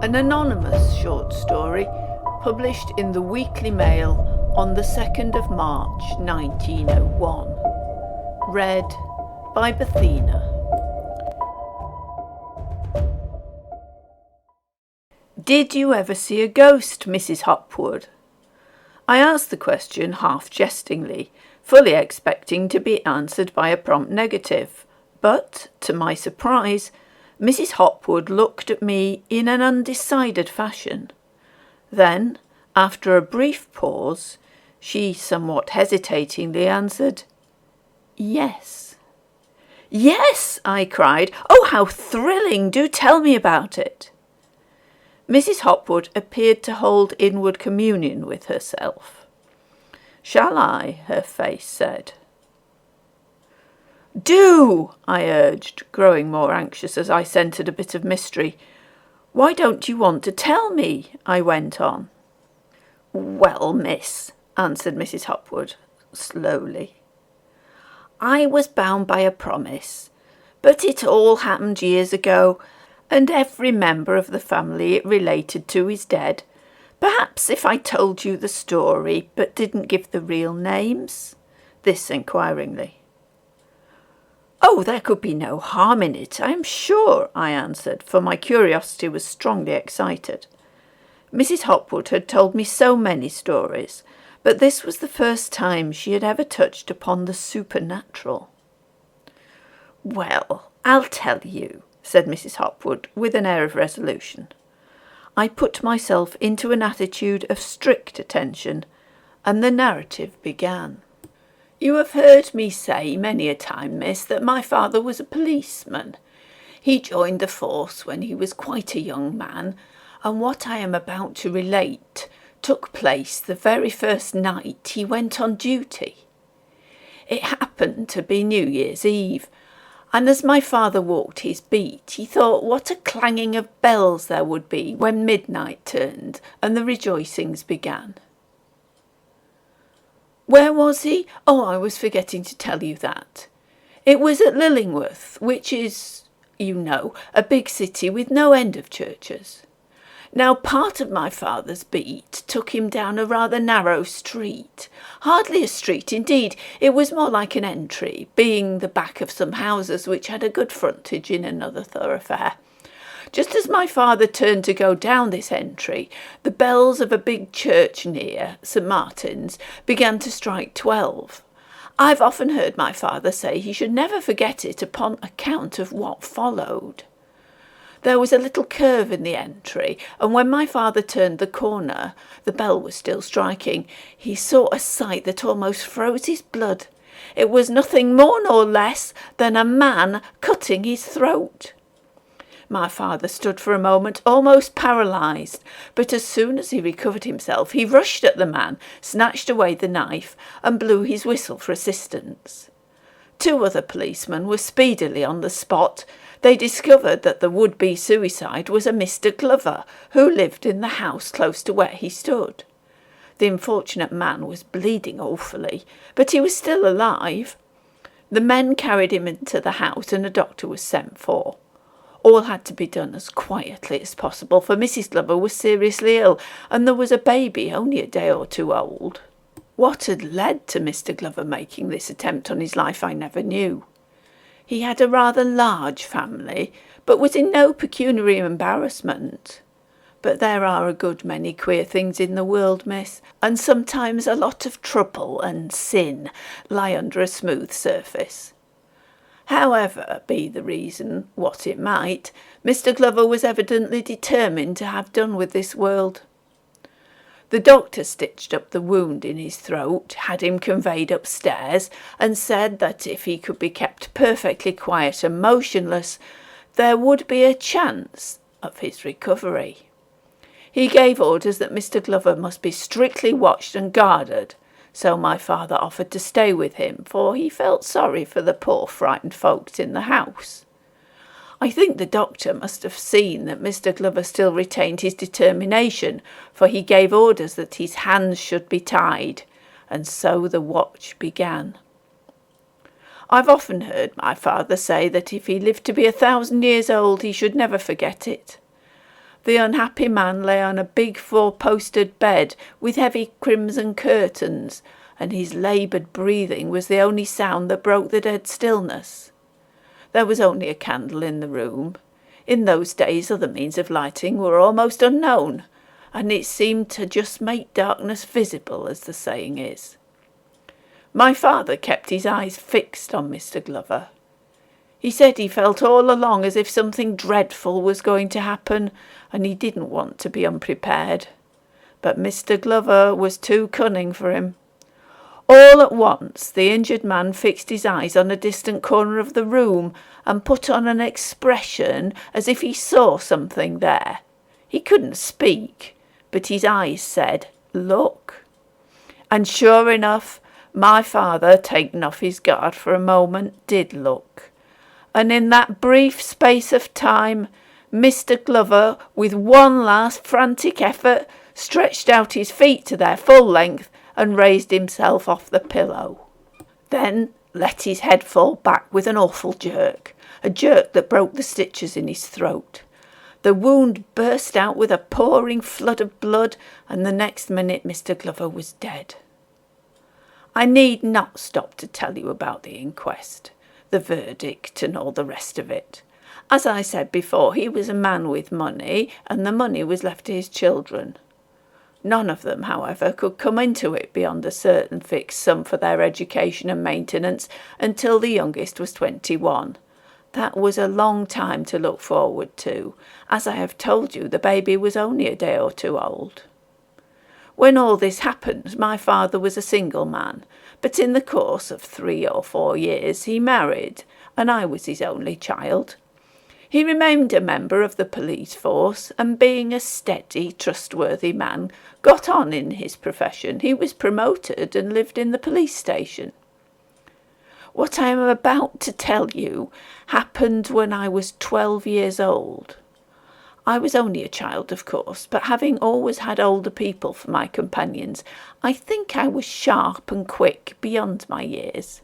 An anonymous short story published in the Weekly Mail on the 2nd of March 1901. Read by Bethina. Did you ever see a ghost, Mrs. Hopwood? I asked the question half jestingly, fully expecting to be answered by a prompt negative, but, to my surprise, Mrs. Hopwood looked at me in an undecided fashion. Then, after a brief pause, she somewhat hesitatingly answered, "Yes." "Yes!" I cried. "Oh, how thrilling! Do tell me about it." Mrs. Hopwood appeared to hold inward communion with herself. "Shall I?" her face said. "Do!" I urged, growing more anxious as I scented a bit of mystery. "Why don't you want to tell me?" I went on. "Well, miss," answered Mrs. Hopwood, slowly, "I was bound by a promise, but it all happened years ago, and every member of the family it related to is dead. Perhaps if I told you the story, but didn't give the real names?" This inquiringly. "Oh, there could be no harm in it, I am sure," I answered, for my curiosity was strongly excited. Mrs. Hopwood had told me so many stories, but this was the first time she had ever touched upon the supernatural. "Well, I'll tell you," said Mrs. Hopwood, with an air of resolution. I put myself into an attitude of strict attention, and the narrative began. "You have heard me say many a time, miss, that my father was a policeman. He joined the force when he was quite a young man, and what I am about to relate took place the very first night he went on duty. It happened to be New Year's Eve, and as my father walked his beat, he thought what a clanging of bells there would be when midnight turned and the rejoicings began." "Where was he? Oh, I was forgetting to tell you that. It was at Lillingworth, which is, you know, a big city with no end of churches. Now, part of my father's beat took him down a rather narrow street. Hardly a street, indeed. It was more like an entry, being the back of some houses which had a good frontage in another thoroughfare. Just as my father turned to go down this entry, the bells of a big church near, St. Martin's, began to strike 12. I've often heard my father say he should never forget it upon account of what followed. There was a little curve in the entry, and when my father turned the corner, the bell was still striking, he saw a sight that almost froze his blood. It was nothing more nor less than a man cutting his throat. My father stood for a moment almost paralysed, but as soon as he recovered himself, he rushed at the man, snatched away the knife, and blew his whistle for assistance. 2 other policemen were speedily on the spot. They discovered that the would-be suicide was a Mr. Glover, who lived in the house close to where he stood. The unfortunate man was bleeding awfully, but he was still alive. The men carried him into the house, and a doctor was sent for. All had to be done as quietly as possible, for Mrs. Glover was seriously ill, and there was a baby only a day or 2 old. What had led to Mr. Glover making this attempt on his life I never knew. He had a rather large family, but was in no pecuniary embarrassment. But there are a good many queer things in the world, miss, and sometimes a lot of trouble and sin lie under a smooth surface. However be the reason, what it might, Mr. Glover was evidently determined to have done with this world. The doctor stitched up the wound in his throat, had him conveyed upstairs, and said that if he could be kept perfectly quiet and motionless, there would be a chance of his recovery. He gave orders that Mr. Glover must be strictly watched and guarded, so my father offered to stay with him, for he felt sorry for the poor frightened folks in the house. I think the doctor must have seen that Mr. Glover still retained his determination, for he gave orders that his hands should be tied, and so the watch began. I've often heard my father say that if he lived to be 1,000 years old, he should never forget it. The unhappy man lay on a big four-posted bed with heavy crimson curtains, and his laboured breathing was the only sound that broke the dead stillness. There was only a candle in the room. In those days other means of lighting were almost unknown, and it seemed to just make darkness visible, as the saying is. My father kept his eyes fixed on Mr. Glover. He said he felt all along as if something dreadful was going to happen, and he didn't want to be unprepared. But Mr. Glover was too cunning for him. All at once the injured man fixed his eyes on a distant corner of the room and put on an expression as if he saw something there. He couldn't speak, but his eyes said, "Look." And sure enough, my father, taken off his guard for a moment, did look. And in that brief space of time, Mr. Glover, with one last frantic effort, stretched out his feet to their full length and raised himself off the pillow. Then let his head fall back with an awful jerk, a jerk that broke the stitches in his throat. The wound burst out with a pouring flood of blood, and the next minute Mr. Glover was dead. I need not stop to tell you about the inquest, the verdict and all the rest of it. As I said before, he was a man with money, and the money was left to his children. None of them, however, could come into it beyond a certain fixed sum for their education and maintenance until the youngest was 21. That was a long time to look forward to. As I have told you, the baby was only a day or two old. When all this happened, my father was a single man, but in the course of 3 or 4 years he married, and I was his only child. He remained a member of the police force, and being a steady, trustworthy man, got on in his profession. He was promoted and lived in the police station. What I am about to tell you happened when I was 12 years old. I was only a child, of course, but having always had older people for my companions, I think I was sharp and quick beyond my years.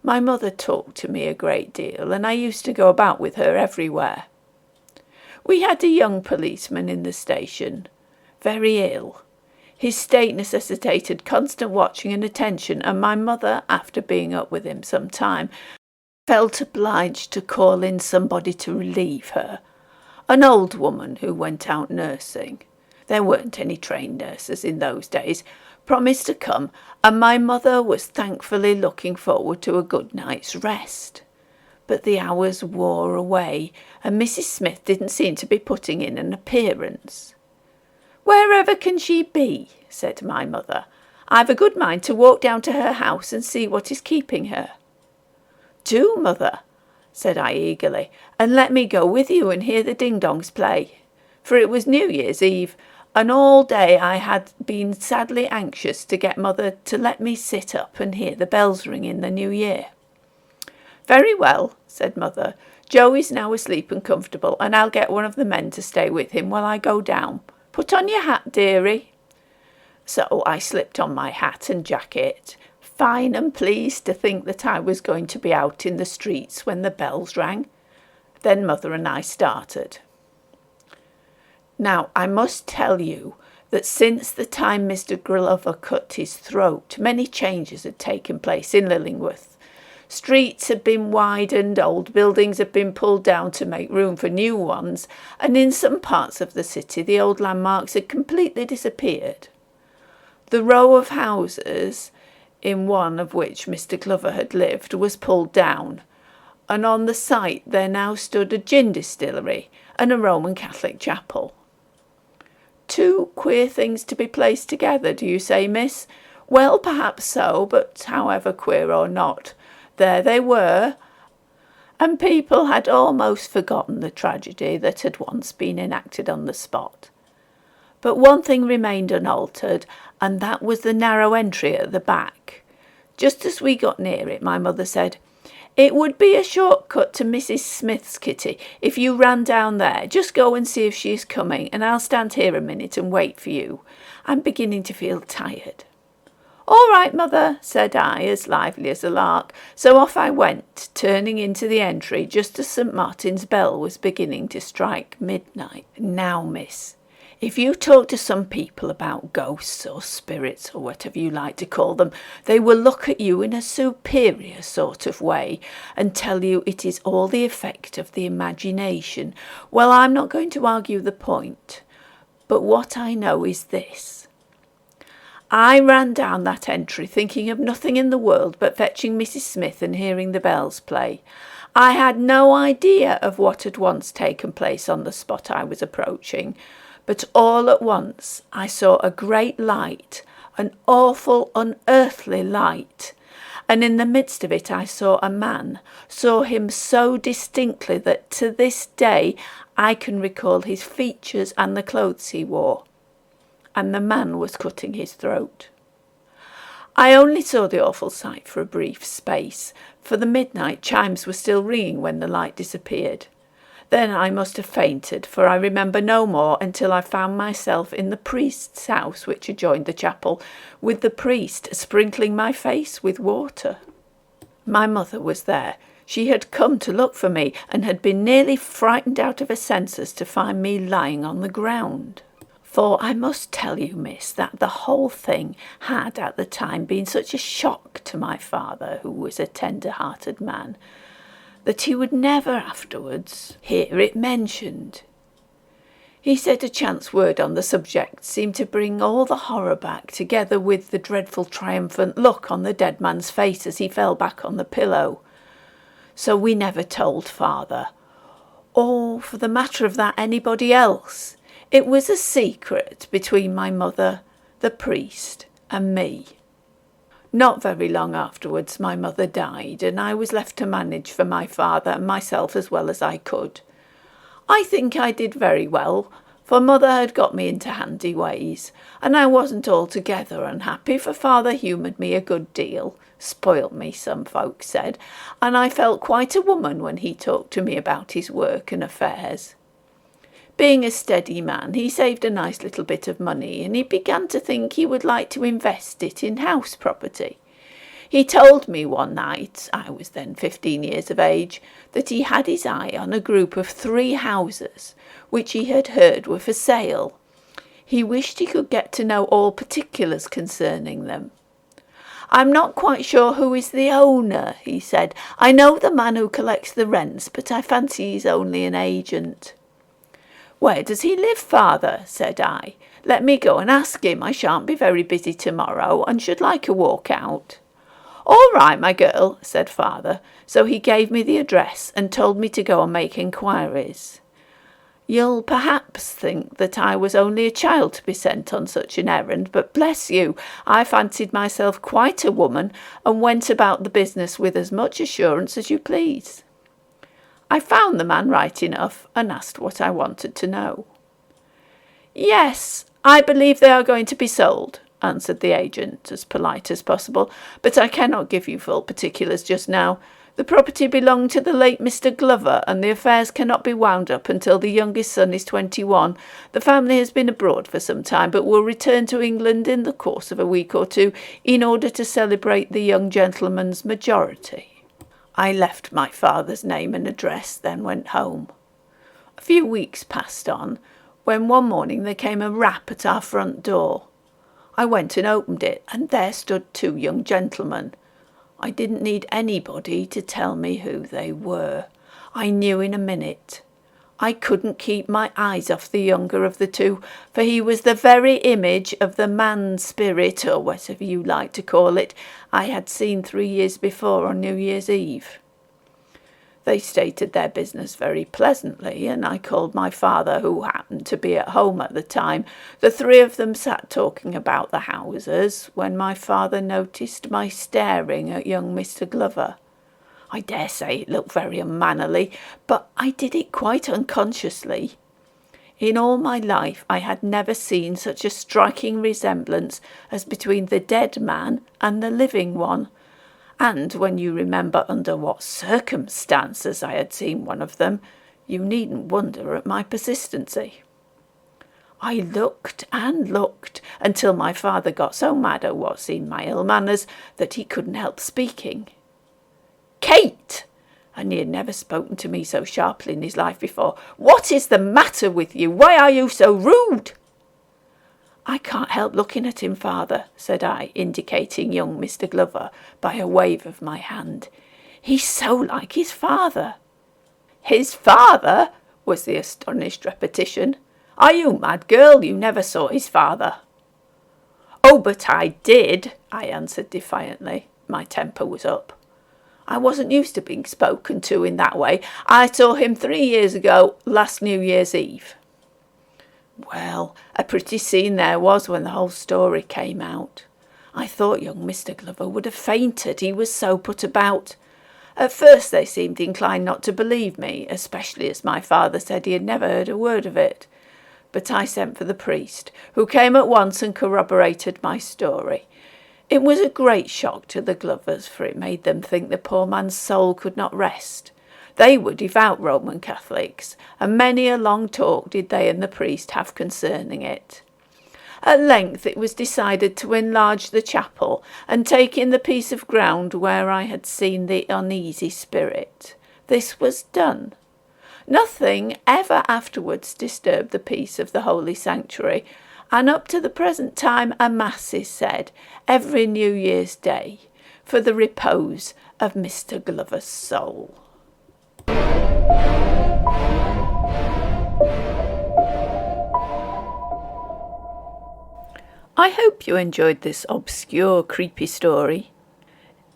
My mother talked to me a great deal, and I used to go about with her everywhere. We had a young policeman in the station, very ill. His state necessitated constant watching and attention, and my mother, after being up with him some time, felt obliged to call in somebody to relieve her, an old woman who went out nursing. There weren't any trained nurses in those days, promised to come, and my mother was thankfully looking forward to a good night's rest. But the hours wore away, and Mrs. Smith didn't seem to be putting in an appearance. "Wherever can she be?" said my mother. "I've a good mind to walk down to her house and see what is keeping her." "Do, mother," said I eagerly, "and let me go with you and hear the ding-dongs play." For it was New Year's Eve, and all day I had been sadly anxious to get mother to let me sit up and hear the bells ring in the new year. "Very well," said mother. "Joe is now asleep and comfortable, and I'll get one of the men to stay with him while I go down. Put on your hat, dearie." So I slipped on my hat and jacket, fine and pleased to think that I was going to be out in the streets when the bells rang. Then mother and I started. Now, I must tell you that since the time Mr. Glover cut his throat, many changes had taken place in Lillingworth. Streets had been widened, old buildings had been pulled down to make room for new ones, and in some parts of the city the old landmarks had completely disappeared. The row of houses, in one of which Mr. Glover had lived, was pulled down, and on the site there now stood a gin distillery and a Roman Catholic chapel. Two queer things to be placed together, do you say, miss? Well, perhaps so, but however queer or not, there they were, and people had almost forgotten the tragedy that had once been enacted on the spot. But one thing remained unaltered, and that was the narrow entry at the back. Just as we got near it, my mother said, "It would be a short cut to Mrs. Smith's, Kitty, if you ran down there. Just go and see if she is coming, and I'll stand here a minute and wait for you. I'm beginning to feel tired." "All right, mother," said I, as lively as a lark. So off I went, turning into the entry just as St. Martin's bell was beginning to strike midnight. Now, miss, if you talk to some people about ghosts or spirits or whatever you like to call them, they will look at you in a superior sort of way and tell you it is all the effect of the imagination. Well, I'm not going to argue the point, but what I know is this. I ran down that entry thinking of nothing in the world but fetching Mrs. Smith and hearing the bells play. I had no idea of what had once taken place on the spot I was approaching, but all at once I saw a great light, an awful, unearthly light, and in the midst of it I saw a man, saw him so distinctly that to this day I can recall his features and the clothes he wore. And the man was cutting his throat. I only saw the awful sight for a brief space, for the midnight chimes were still ringing when the light disappeared. Then I must have fainted, for I remember no more until I found myself in the priest's house which adjoined the chapel, with the priest sprinkling my face with water. My mother was there. She had come to look for me, and had been nearly frightened out of her senses to find me lying on the ground. For I must tell you, miss, that the whole thing had at the time been such a shock to my father, who was a tender-hearted man, that he would never afterwards hear it mentioned. He said a chance word on the subject seemed to bring all the horror back, together with the dreadful triumphant look on the dead man's face as he fell back on the pillow. So we never told father, or, for the matter of that, anybody else. It was a secret between my mother, the priest, and me. Not very long afterwards my mother died, and I was left to manage for my father and myself as well as I could. I think I did very well, for mother had got me into handy ways, and I wasn't altogether unhappy, for father humoured me a good deal, spoilt me, some folks said, and I felt quite a woman when he talked to me about his work and affairs. Being a steady man, he saved a nice little bit of money, and he began to think he would like to invest it in house property. He told me one night, I was then 15 years of age, that he had his eye on a group of 3 houses, which he had heard were for sale. He wished he could get to know all particulars concerning them. "I'm not quite sure who is the owner," he said. "I know the man who collects the rents, but I fancy he's only an agent." "Where does he live, father?" said I. "Let me go and ask him. I shan't be very busy tomorrow, and should like a walk out." "All right, my girl," said father. So he gave me the address and told me to go and make inquiries. You'll perhaps think that I was only a child to be sent on such an errand, but bless you, I fancied myself quite a woman and went about the business with as much assurance as you please. I found the man right enough and asked what I wanted to know. "Yes, I believe they are going to be sold," answered the agent, as polite as possible, "but I cannot give you full particulars just now. The property belonged to the late Mr. Glover, and the affairs cannot be wound up until the youngest son is 21. The family has been abroad for some time, but will return to England in the course of a week or two in order to celebrate the young gentleman's majority." I left my father's name and address, then went home. A few weeks passed on, when one morning there came a rap at our front door. I went and opened it, and there stood 2 young gentlemen. I didn't need anybody to tell me who they were. I knew in a minute. I couldn't keep my eyes off the younger of the 2, for he was the very image of the man-spirit, or whatever you like to call it, I had seen 3 years before on New Year's Eve. They stated their business very pleasantly, and I called my father, who happened to be at home at the time. The 3 of them sat talking about the houses, when my father noticed my staring at young Mr. Glover. I dare say it looked very unmannerly, but I did it quite unconsciously. In all my life I had never seen such a striking resemblance as between the dead man and the living one, and when you remember under what circumstances I had seen one of them, you needn't wonder at my persistency. I looked and looked until my father got so mad at what seemed my ill manners that he couldn't help speaking. "Kate!" And he had never spoken to me so sharply in his life before. "What is the matter with you? Why are you so rude?" "I can't help looking at him, father," said I, indicating young Mr. Glover by a wave of my hand. "He's so like his father." "His father?" was the astonished repetition. "Are you mad, girl? You never saw his father." "Oh, but I did," I answered defiantly. My temper was up. I wasn't used to being spoken to in that way. "I saw him 3 years ago, last New Year's Eve." Well, a pretty scene there was when the whole story came out. I thought young Mr. Glover would have fainted, he was so put about. At first they seemed inclined not to believe me, especially as my father said he had never heard a word of it. But I sent for the priest, who came at once and corroborated my story. It was a great shock to the Glovers, for it made them think the poor man's soul could not rest. They were devout Roman Catholics, and many a long talk did they and the priest have concerning it. At length it was decided to enlarge the chapel and take in the piece of ground where I had seen the uneasy spirit. This was done. Nothing ever afterwards disturbed the peace of the holy sanctuary, and up to the present time a mass is said every New Year's Day for the repose of Mr. Glover's soul. I hope you enjoyed this obscure, creepy story.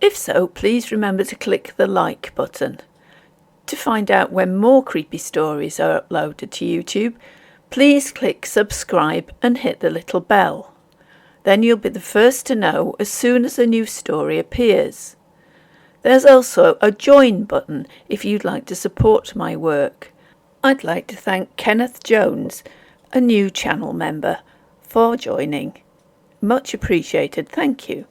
If so, please remember to click the like button. To find out when more creepy stories are uploaded to YouTube, please click subscribe and hit the little bell. Then you'll be the first to know as soon as a new story appears. There's also a join button if you'd like to support my work. I'd like to thank Kenneth Jones, a new channel member, for joining. Much appreciated, thank you.